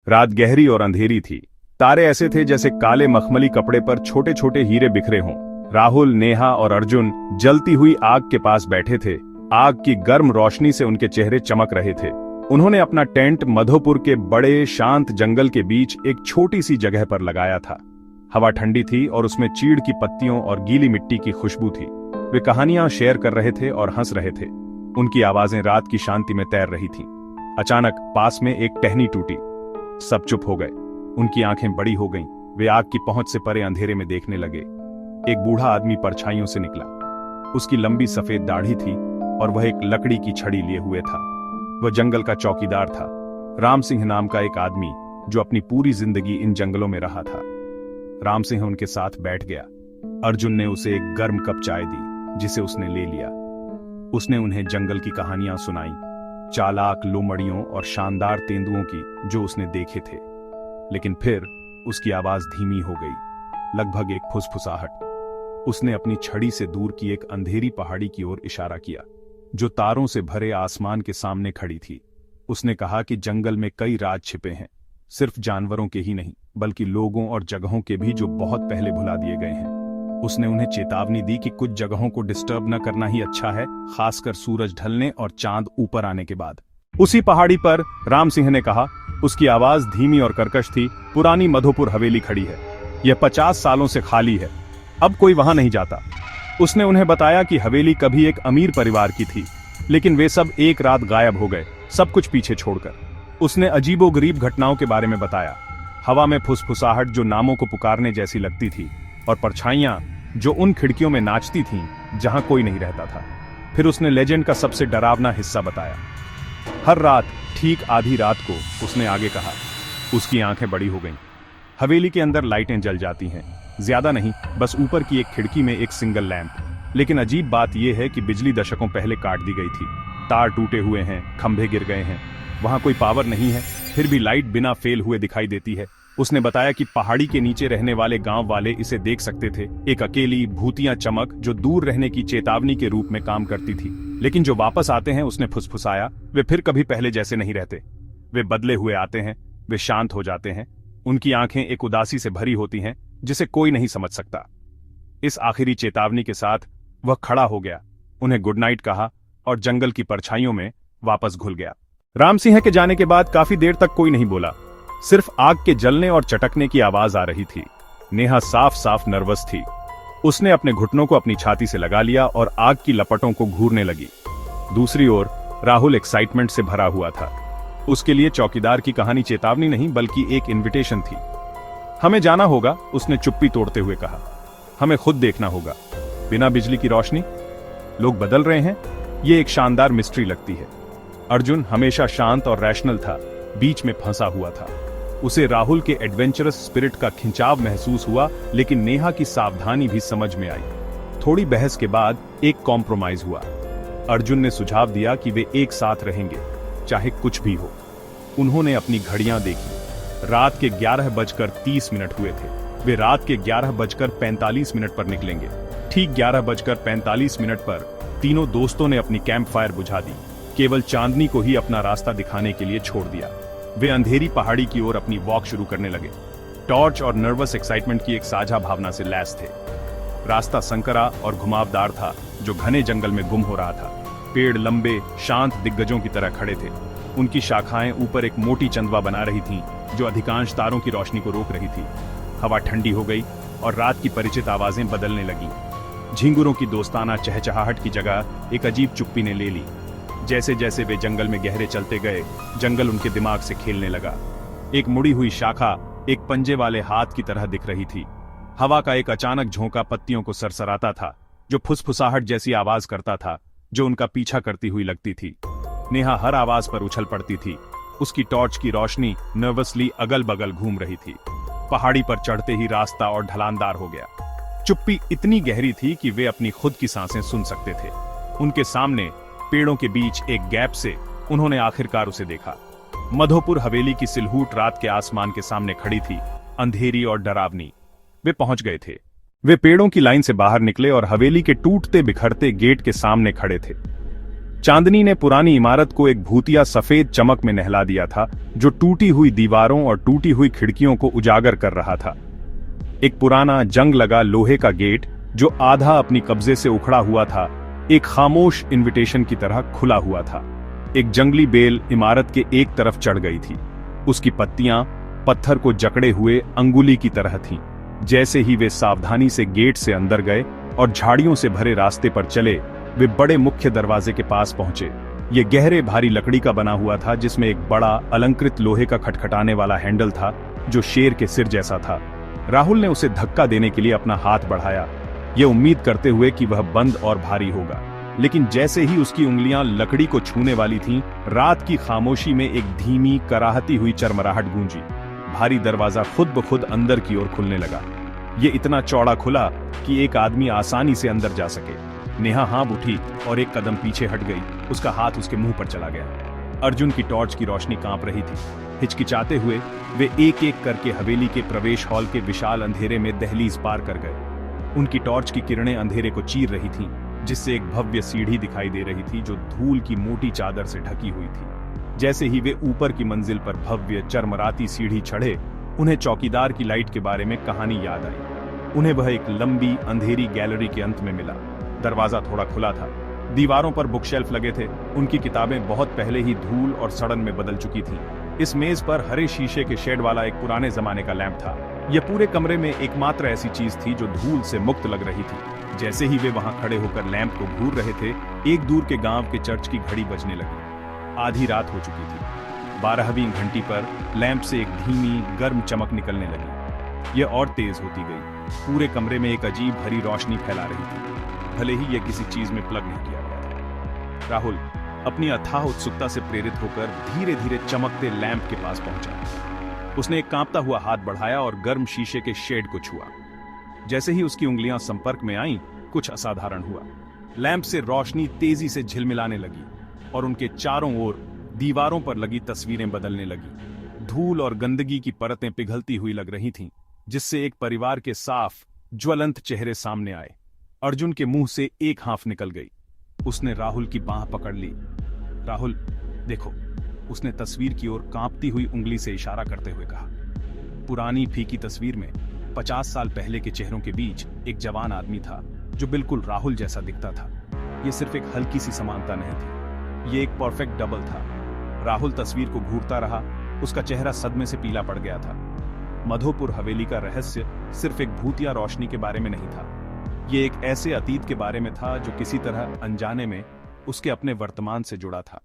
रात गहरी और अंधेरी थी। तारे ऐसे थे जैसे काले मखमली कपड़े पर छोटे छोटे हीरे बिखरे हों। राहुल, नेहा और अर्जुन जलती हुई आग के पास बैठे थे। आग की गर्म रोशनी से उनके चेहरे चमक रहे थे। उन्होंने अपना टेंट मधोपुर के बड़े शांत जंगल के बीच एक छोटी सी जगह पर लगाया था। हवा ठंडी थी और उसमें चीड़ की पत्तियों और गीली मिट्टी की खुशबू थी। वे कहानियां शेयर कर रहे थे और हंस रहे थे। उनकी आवाजें रात की शांति में तैर रही थीं। अचानक पास में एक टहनी टूटी। सब चुप हो गए। उनकी आंखें बड़ी हो गईं। वे आग की पहुंच से परे अंधेरे में देखने लगे। एक बूढ़ा आदमी परछाइयों से निकला। उसकी लंबी सफेद दाढ़ी थी और वह एक लकड़ी की छड़ी लिए हुए था। वह जंगल का चौकीदार था, राम सिंह नाम का एक आदमी जो अपनी पूरी जिंदगी इन जंगलों में रहा था। राम सिंह उनके साथ बैठ गया। अर्जुन ने उसे एक गर्म कप चाय दी, जिसे उसने ले लिया। उसने उन्हें जंगल की कहानियां सुनाई, चालाक लोमड़ियों और शानदार तेंदुओं की जो उसने देखे थे। लेकिन फिर उसकी आवाज धीमी हो गई, लगभग एक फुसफुसाहट। उसने अपनी छड़ी से दूर की एक अंधेरी पहाड़ी की ओर इशारा किया, जो तारों से भरे आसमान के सामने खड़ी थी। उसने कहा कि जंगल में कई राज छिपे हैं, सिर्फ जानवरों के ही नहीं बल्कि लोगों और जगहों के भी, जो बहुत पहले भुला दिए गए हैं। उसने उन्हें चेतावनी दी कि कुछ जगहों को डिस्टर्ब न करना ही अच्छा है, खासकर सूरज ढलने और चांद ऊपर आने के बाद। उसी पहाड़ी पर राम सिंह ने कहा, उसकी आवाज धीमी और कर्कश थी, पुरानी मधोपुर हवेली खड़ी है। यह 50 सालों से खाली है, अब कोई वहां नहीं जाता। उसने उन्हें बताया कि हवेली कभी एक अमीर परिवार की थी, लेकिन वे सब एक रात गायब हो गए, सब कुछ पीछे छोड़कर। उसने अजीबोगरीब घटनाओं के बारे में बताया, हवा में फुसफुसाहट जो नामों को पुकारने जैसी लगती थी, और परछाइयां जो उन खिड़कियों में नाचती थीं जहां कोई नहीं रहता था। फिर उसने लेजेंड का सबसे डरावना हिस्सा बताया। हर रात ठीक आधी रात को, उसने आगे कहा, उसकी आंखें बड़ी हो गईं। हवेली के अंदर लाइटें जल जाती हैं, ज्यादा नहीं, बस ऊपर की एक खिड़की में एक सिंगल लैंप। लेकिन अजीब बात यह है कि बिजली दशकों पहले काट दी गई थी, तार टूटे हुए हैं, खंभे गिर गए हैं, वहां कोई पावर नहीं है, फिर भी लाइट बिना फेल हुए दिखाई देती है। उसने बताया कि पहाड़ी के नीचे रहने वाले गांव वाले इसे देख सकते थे, एक अकेली भूतिया चमक जो दूर रहने की चेतावनी के रूप में काम करती थी। लेकिन जो वापस आते हैं, उसने फुसफुसाया, वे फिर कभी पहले जैसे नहीं रहते। वे बदले हुए आते हैं, वे शांत हो जाते हैं, उनकी आंखें एक उदासी से भरी होती हैं जिसे कोई नहीं समझ सकता। इस आखिरी चेतावनी के साथ वह खड़ा हो गया, उन्हें गुड नाइट कहा और जंगल की परछाइयों में वापस घुल गया। राम सिंह के जाने के बाद काफी देर तक कोई नहीं बोला, सिर्फ आग के जलने और चटकने की आवाज आ रही थी। नेहा साफ साफ नर्वस थी। उसने अपने घुटनों को अपनी छाती से लगा लिया और आग की लपटों को घूरने लगी। दूसरी ओर राहुल एक्साइटमेंट से भरा हुआ था। उसके लिए चौकीदार की कहानी चेतावनी नहीं बल्कि एक इन्विटेशन थी। हमें जाना होगा, उसने चुप्पी तोड़ते हुए कहा। हमें खुद देखना होगा, बिना बिजली की रोशनी। लोग बदल रहे हैं, ये एक शानदार मिस्ट्री लगती है। अर्जुन हमेशा शांत और रैशनल था, बीच में फंसा हुआ था। उसे राहुल के एडवेंचरस स्पिरिट का खिंचाव महसूस हुआ, लेकिन नेहा की सावधानी भी समझ में आई। थोड़ी बहस के बाद एक कॉम्प्रोमाइज हुआ। अर्जुन ने सुझाव दिया कि वे एक साथ रहेंगे, चाहे कुछ भी हो। उन्होंने अपनी घड़ियां देखी। रात के 11:30 हुए थे। वे रात के 11:45 पर निकलेंगे। ठीक 11:45 पर तीनों दोस्तों ने अपनी कैंप फायर बुझा दी, केवल चांदनी को ही अपना रास्ता दिखाने के लिए छोड़ दिया। वे अंधेरी पहाड़ी की ओर अपनी वॉक शुरू करने लगे, टॉर्च और नर्वस एक्साइटमेंट की एक साझा भावना से लैस थे। रास्ता संकरा और घुमावदार था, जो घने जंगल में गुम हो रहा था। पेड़ लंबे शांत दिग्गजों की तरह खड़े थे। उनकी शाखाएं ऊपर एक मोटी चंदवा बना रही थीं, जो अधिकांश तारों की रोशनी को रोक रही थी। हवा ठंडी हो गई और रात की परिचित आवाजें बदलने लगी। झिंगुरों की दोस्ताना चहचहाहट की जगह एक अजीब चुप्पी ने ले ली। जैसे जैसे वे जंगल में गहरे चलते गए, जंगल उनके दिमाग से खेलने लगा। एक मुड़ी हुई शाखा एक पंजे वाले हाथ की तरह दिख रही थी। हवा का एक अचानक झोंका पत्तियों को सरसराता था, जो फुसफुसाहट जैसी आवाज करता था, जो उनका पीछा करती हुई लगती थी। नेहा हर आवाज पर उछल पड़ती थी। उसकी टॉर्च की रोशनी नर्वसली अगल बगल घूम रही थी। पहाड़ी पर चढ़ते ही रास्ता और ढलानदार हो गया। चुप्पी इतनी गहरी थी कि वे अपनी खुद की सांसें सुन सकते थे। उनके सामने पेड़ों के बीच एक गैप से उन्होंने आखिरकार उसे देखा। मधोपुर हवेली की सिलहूट रात के आसमान के सामने खड़ी थी, अंधेरी और डरावनी। वे पहुंच गए थे। वे पेड़ों की लाइन से बाहर निकले और हवेली के टूटते बिखरते गेट के सामने खड़े थे। चांदनी ने पुरानी इमारत को एक भूतिया सफेद चमक में नहला दिया था, जो टूटी हुई दीवारों और टूटी हुई खिड़कियों को उजागर कर रहा था। एक पुराना जंग लगा लोहे का गेट, जो आधा अपनी कब्जे से उखड़ा हुआ था, एक खामोश इनविटेशन की तरह खुला हुआ था। एक जंगली बेल इमारत के एक तरफ चढ़ गई थी। उसकी पत्तियां पत्थर को जकड़े हुए अंगुली की तरह थीं। जैसे ही वे सावधानी से गेट से अंदर गए और झाड़ियों से भरे रास्ते पर चले, वे बड़े मुख्य दरवाजे के पास पहुंचे। ये गहरे भारी लकड़ी का बना हुआ था, जिसमें एक बड़ा अलंकृत लोहे का खटखटाने वाला हैंडल था, जो शेर के सिर जैसा था। राहुल ने उसे धक्का देने के लिए अपना हाथ बढ़ाया, ये उम्मीद करते हुए कि वह बंद और भारी होगा। लेकिन जैसे ही उसकी उंगलियां लकड़ी को छूने वाली थीं, रात की खामोशी में एक धीमी कराहती हुई चरमराहट गूंजी। भारी दरवाजा खुद ब खुद अंदर की ओर खुलने लगा। ये इतना चौड़ा खुला कि एक आदमी आसानी से अंदर जा सके। नेहा हाँफ उठी और एक कदम पीछे हट गई। उसका हाथ उसके मुंह पर चला गया। अर्जुन की टॉर्च की रोशनी कांप रही थी। हिचकिचाते हुए वे एक एक करके हवेली के प्रवेश हॉल के विशाल अंधेरे में दहलीज पार कर गए। उनकी टॉर्च की किरणें अंधेरे को चीर रही थीं, जिससे एक भव्य सीढ़ी दिखाई दे रही थी, जो धूल की मोटी चादर से ढकी हुई थी। जैसे ही वे ऊपर की मंजिल पर भव्य चरमराती सीढ़ी चढ़े, उन्हें चौकीदार की लाइट के बारे में कहानी याद आई। उन्हें वह एक लंबी अंधेरी गैलरी के अंत में मिला। दरवाजा थोड़ा खुला था। दीवारों पर बुकशेल्फ लगे थे। उनकी किताबें बहुत पहले ही धूल और सड़न में बदल चुकी थीं। इस मेज पर हरे शीशे के शेड वाला एक पुराने जमाने का लैंप था। यह पूरे कमरे में एकमात्र ऐसी चीज थी जो धूल से मुक्त लग रही थी। जैसे ही वे वहां खड़े होकर लैंप को घूर रहे थे, एक दूर के गांव के चर्च की घड़ी बजने लगी। आधी रात हो चुकी थी। 12वीं घंटी पर लैंप से एक धीमी गर्म चमक निकलने लगी। यह और तेज होती गई। पूरे कमरे में एक अजीब हरी रोशनी फैला रही थी, भले ही यह किसी चीज में प्लग नहीं किया गया था। राहुल अपनी अथाह उत्सुकता से प्रेरित होकर धीरे धीरे चमकते लैंप के पास पहुंचा। उसने एक कांपता हुआ हाथ बढ़ाया और गर्म शीशे के शेड को छुआ। जैसे ही उसकी उंगलियां संपर्क में आईं, कुछ असाधारण हुआ। लैंप से रोशनी तेजी से झिलमिलाने लगी और उनके चारों ओर दीवारों पर लगी तस्वीरें बदलने लगी। धूल और गंदगी की परतें पिघलती हुई लग रही थीं, जिससे एक परिवार के साफ ज्वलंत चेहरे सामने आए। अर्जुन के मुंह से एक हाँफ निकल गई। उसने राहुल की बांह पकड़ ली। राहुल, देखो, उसने तस्वीर की ओर कांपती हुई उंगली से इशारा करते हुए कहा। पुरानी फीकी तस्वीर में 50 साल पहले के चेहरों के बीच एक जवान आदमी था, जो बिल्कुल राहुल जैसा दिखता था। यह सिर्फ एक हल्की सी समानता नहीं थी, यह एक परफेक्ट डबल था। राहुल तस्वीर को घूरता रहा। उसका चेहरा सदमे से पीला पड़ गया था। मधोपुर हवेली का रहस्य सिर्फ एक भूतिया रोशनी के बारे में नहीं था। यह एक ऐसे अतीत के बारे में था जो किसी तरह अनजाने में उसके अपने वर्तमान से जुड़ा था।